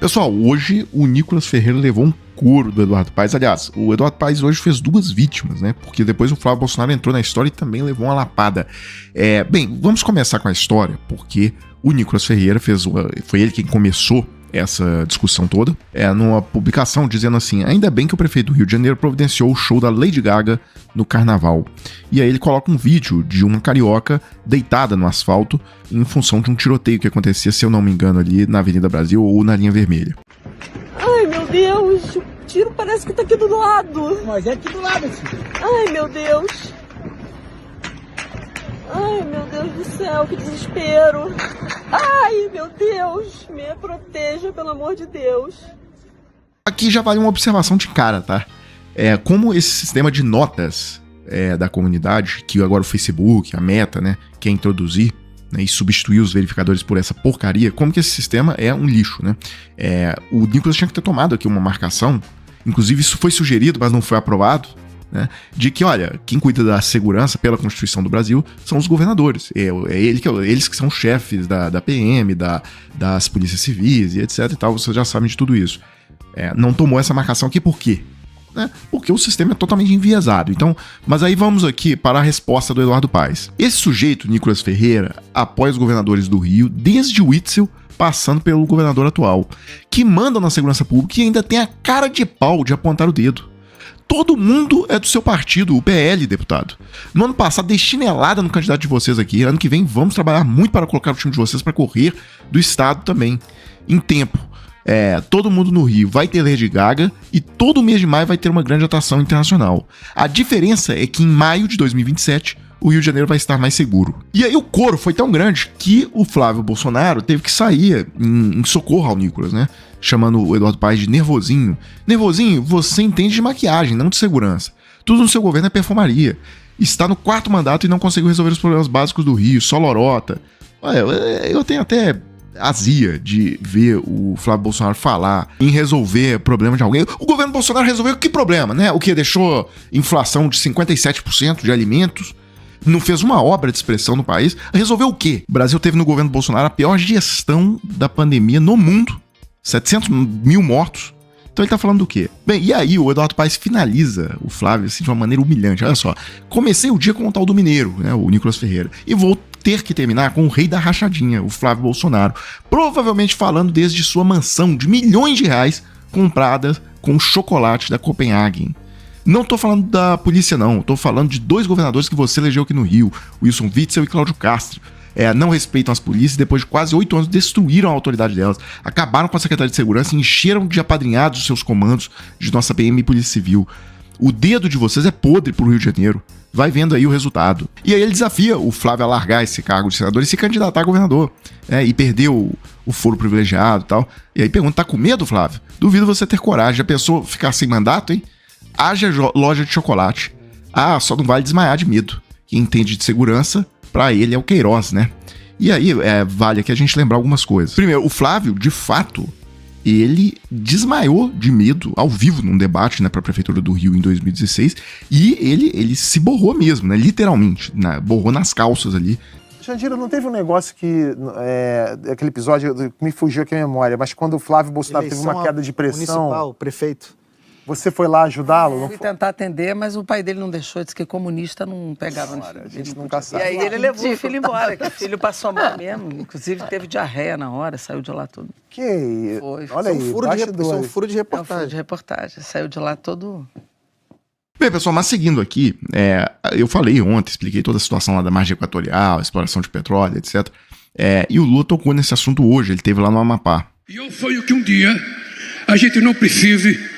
Pessoal, hoje o Nicolas Ferreira levou um couro do Eduardo Paes. Aliás, o Eduardo Paes hoje fez 2 vítimas, né? Porque depois o Flávio Bolsonaro entrou na história e também levou uma lapada. Bem, vamos começar com a história, porque o Nicolas Ferreira foi ele quem começou essa discussão toda, numa publicação dizendo assim: ainda bem que o prefeito do Rio de Janeiro providenciou o show da Lady Gaga no carnaval. E aí ele coloca um vídeo de uma carioca deitada no asfalto em função de um tiroteio que acontecia, se eu não me engano, ali na Avenida Brasil ou na linha vermelha. Ai, meu Deus, o tiro parece que tá aqui do lado. Mas é aqui do lado, filho. Ai, meu Deus. Ai, meu Deus do céu, que desespero. Ai, meu Deus, me proteja, pelo amor de Deus. Aqui já vale uma observação de cara, tá? Como esse sistema de notas da comunidade, que agora o Facebook, a Meta, né, quer introduzir, né, e substituir os verificadores por essa porcaria, como que esse sistema é um lixo, né? O Nicolas tinha que ter tomado aqui uma marcação, inclusive isso foi sugerido, mas não foi aprovado, né, de que, olha, quem cuida da segurança pela Constituição do Brasil são os governadores. Eles que são chefes da PM, das polícias civis e etc e tal, vocês já sabem de tudo isso. Não tomou essa marcação aqui por quê? Porque o sistema é totalmente enviesado. Então, mas aí vamos aqui para a resposta do Eduardo Paes. Esse sujeito, Nicolas Ferreira, apoia os governadores do Rio, desde o Witzel, passando pelo governador atual, que mandam na segurança pública e ainda tem a cara de pau de apontar o dedo. Todo mundo é do seu partido, o PL, deputado. No ano passado, dei chinelada no candidato de vocês aqui. Ano que vem, vamos trabalhar muito para colocar o time de vocês para correr do estado também. Em tempo. Todo mundo no Rio vai ter Lady Gaga e todo mês de maio vai ter uma grande atração internacional. A diferença é que em maio de 2027, o Rio de Janeiro vai estar mais seguro. E aí o coro foi tão grande que o Flávio Bolsonaro teve que sair em socorro ao Nicolas, né? Chamando o Eduardo Paes de nervosinho. Nervosinho, você entende de maquiagem, não de segurança. Tudo no seu governo é perfumaria. Está no 4º mandato e não conseguiu resolver os problemas básicos do Rio, só lorota. Eu tenho até azia de ver o Flávio Bolsonaro falar em resolver problema de alguém. O governo Bolsonaro resolveu que problema, né? O que deixou inflação de 57% de alimentos, não fez uma obra de expressão no país. Resolveu o quê? O Brasil teve no governo Bolsonaro a pior gestão da pandemia no mundo. 700 mil mortos. Então ele tá falando do quê? Bem, e aí o Eduardo Paes finaliza o Flávio assim, de uma maneira humilhante. Olha só, comecei o dia com o tal do mineiro, né, o Nicolas Ferreira, e vou ter que terminar com o rei da rachadinha, o Flávio Bolsonaro, provavelmente falando desde sua mansão de milhões de reais comprada com chocolate da Copenhagen. Não tô falando da polícia não, tô falando de 2 governadores que você elegeu aqui no Rio, Wilson Witzel e Cláudio Castro. Não respeitam as polícias, depois de quase 8 anos destruíram a autoridade delas, acabaram com a Secretaria de Segurança e encheram de apadrinhados os seus comandos de nossa PM e Polícia Civil. O dedo de vocês é podre pro Rio de Janeiro. Vai vendo aí o resultado. E aí ele desafia o Flávio a largar esse cargo de senador e se candidatar a governador. E perder o foro privilegiado e tal. E aí pergunta, tá com medo, Flávio? Duvido você ter coragem. Já pensou ficar sem mandato, hein? Haja loja de chocolate. Só não vale desmaiar de medo. Quem entende de segurança, pra ele é o Queiroz, né? E aí, vale aqui a gente lembrar algumas coisas. Primeiro, o Flávio, de fato, ele desmaiou de medo ao vivo num debate, né, pra Prefeitura do Rio em 2016, e ele se borrou mesmo, né, literalmente, né, borrou nas calças ali. Jandira, não teve um negócio que, aquele episódio, me fugiu aqui a memória, mas quando o Flávio Bolsonaro teve uma queda de pressão... Municipal, prefeito. Você foi lá ajudá-lo? Eu fui tentar atender, mas o pai dele não deixou, disse que comunista não pegava no filho. A gente nunca sabe. E aí ele levou o filho embora, que o filho passou mal mesmo. Inclusive teve diarreia na hora, saiu de lá todo. Que? Foi. Olha aí, Isso é um furo de reportagem. É um furo de reportagem, saiu de lá todo... Bem, pessoal, mas seguindo aqui, eu falei ontem, expliquei toda a situação lá da margem equatorial, exploração de petróleo, etc. E o Lula tocou nesse assunto hoje, ele esteve lá no Amapá. E eu sonho que um dia a gente não precise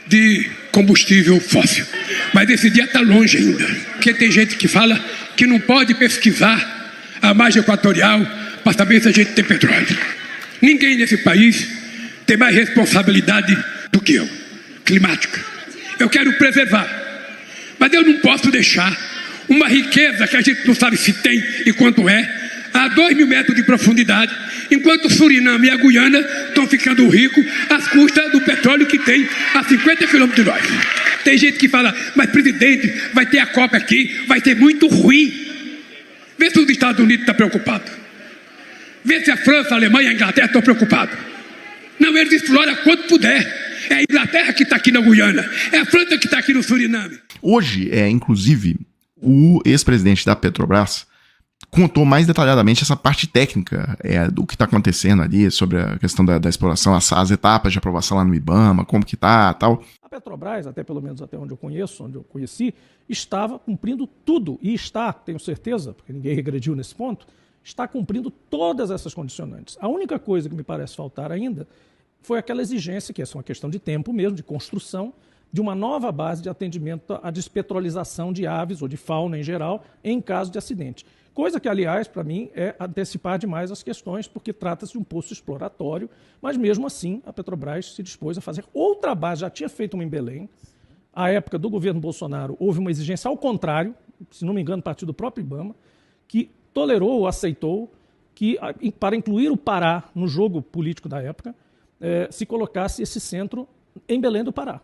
de combustível fóssil. Mas esse dia está longe ainda. Porque tem gente que fala que não pode pesquisar a margem equatorial para saber se a gente tem petróleo. Ninguém nesse país tem mais responsabilidade do que eu, climática. Eu quero preservar, mas eu não posso deixar uma riqueza que a gente não sabe se tem e quanto é, a 2.000 metros de profundidade, enquanto o Suriname e a Guiana estão ficando ricos às custas do petróleo que tem a 50 quilômetros de nós. Tem gente que fala, mas presidente, vai ter a Copa aqui, vai ser muito ruim. Vê se os Estados Unidos estão preocupados. Vê se a França, a Alemanha e a Inglaterra estão preocupados. Não, eles exploram quanto puder. É a Inglaterra que está aqui na Guiana, é a França que está aqui no Suriname. Hoje, inclusive, o ex-presidente da Petrobras contou mais detalhadamente essa parte técnica do que está acontecendo ali, sobre a questão da exploração, as etapas de aprovação lá no IBAMA, como que tá e tal. A Petrobras, até pelo menos até onde eu conheço, onde eu conheci, estava cumprindo tudo, e está, tenho certeza, porque ninguém regrediu nesse ponto, está cumprindo todas essas condicionantes. A única coisa que me parece faltar ainda foi aquela exigência, que é só uma questão de tempo mesmo, de construção, de uma nova base de atendimento à despetrolização de aves ou de fauna em geral, em caso de acidente. Coisa que, aliás, para mim, é antecipar demais as questões, porque trata-se de um poço exploratório, mas mesmo assim a Petrobras se dispôs a fazer outra base, já tinha feito uma em Belém. À época do governo Bolsonaro houve uma exigência ao contrário, se não me engano, partiu do próprio IBAMA, que tolerou ou aceitou que, para incluir o Pará no jogo político da época, se colocasse esse centro em Belém do Pará,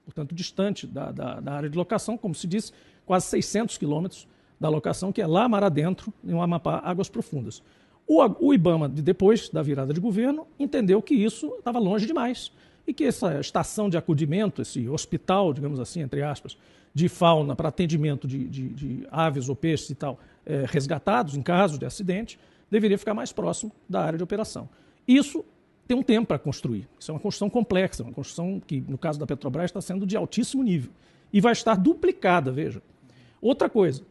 portanto, distante da área de locação, como se diz, quase 600 quilômetros da locação, que é lá mar adentro, em Amapá, Águas Profundas. O IBAMA, depois da virada de governo, entendeu que isso estava longe demais e que essa estação de acudimento, esse hospital, digamos assim, entre aspas, de fauna para atendimento de aves ou peixes e tal, resgatados em caso de acidente, deveria ficar mais próximo da área de operação. Isso tem um tempo para construir. Isso é uma construção complexa, uma construção que, no caso da Petrobras, está sendo de altíssimo nível. E vai estar duplicada, veja. Outra coisa,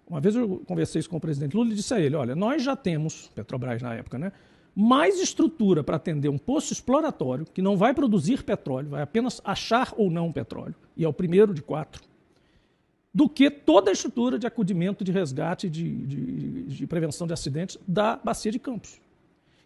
uma vez eu conversei isso com o presidente Lula e disse a ele, olha, nós já temos, Petrobras na época, né, mais estrutura para atender um poço exploratório que não vai produzir petróleo, vai apenas achar ou não petróleo, e é o primeiro de 4, do que toda a estrutura de acudimento, de resgate, de prevenção de acidentes da Bacia de Campos,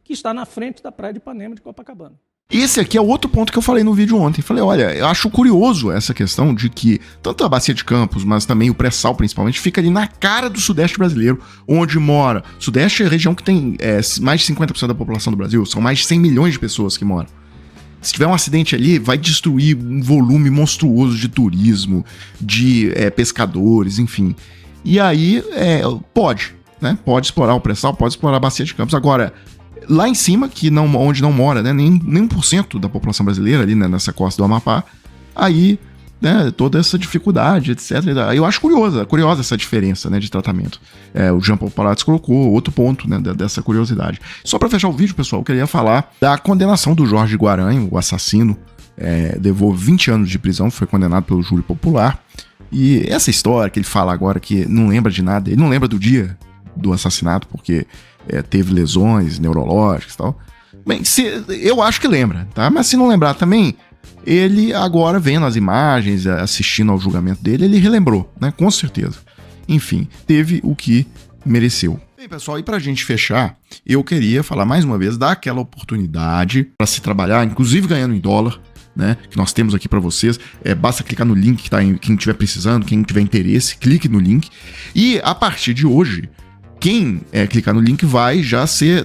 que está na frente da Praia de Ipanema de Copacabana. Esse aqui é outro ponto que eu falei no vídeo ontem. Falei, olha, eu acho curioso essa questão de que tanto a Bacia de Campos, mas também o pré-sal principalmente, fica ali na cara do Sudeste brasileiro, onde mora. Sudeste é a região que tem mais de 50% da população do Brasil, são mais de 100 milhões de pessoas que moram. Se tiver um acidente ali, vai destruir um volume monstruoso de turismo, de pescadores, enfim. E aí, pode explorar o pré-sal, pode explorar a Bacia de Campos. Agora, lá em cima, onde não mora, né, nem 1% da população brasileira ali, né, nessa costa do Amapá, aí, né, toda essa dificuldade, etc. Eu acho curiosa essa diferença, né, de tratamento. O Jean Paul Palatz colocou outro ponto, né, dessa curiosidade. Só para fechar o vídeo, pessoal, eu queria falar da condenação do Jorge Guaranho, o assassino, levou 20 anos de prisão, foi condenado pelo júri popular. E essa história que ele fala agora que não lembra de nada, ele não lembra do dia do assassinato, porque teve lesões neurológicas e tal. Bem, eu acho que lembra, tá? Mas se não lembrar também, ele agora vendo as imagens, assistindo ao julgamento dele, ele relembrou, né? Com certeza. Enfim, teve o que mereceu. Bem, pessoal, e pra gente fechar, eu queria falar mais uma vez daquela oportunidade para se trabalhar, inclusive ganhando em dólar, né, que nós temos aqui para vocês. Basta clicar no link que tá aí, quem estiver precisando, quem tiver interesse, clique no link. E a partir de hoje, quem clicar no link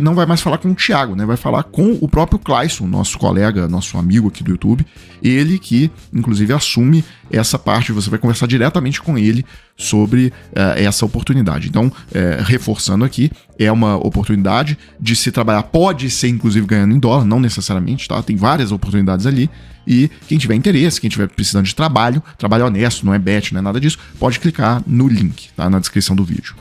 não vai mais falar com o Thiago, né? Vai falar com o próprio Clayson, nosso colega, nosso amigo aqui do YouTube. Ele que, inclusive, assume essa parte. Você vai conversar diretamente com ele sobre essa oportunidade. Então, reforçando aqui, é uma oportunidade de se trabalhar. Pode ser, inclusive, ganhando em dólar, não necessariamente, tá? Tem várias oportunidades ali. E quem tiver interesse, quem tiver precisando de trabalho honesto, não é bet, não é nada disso, pode clicar no link, tá? Na descrição do vídeo.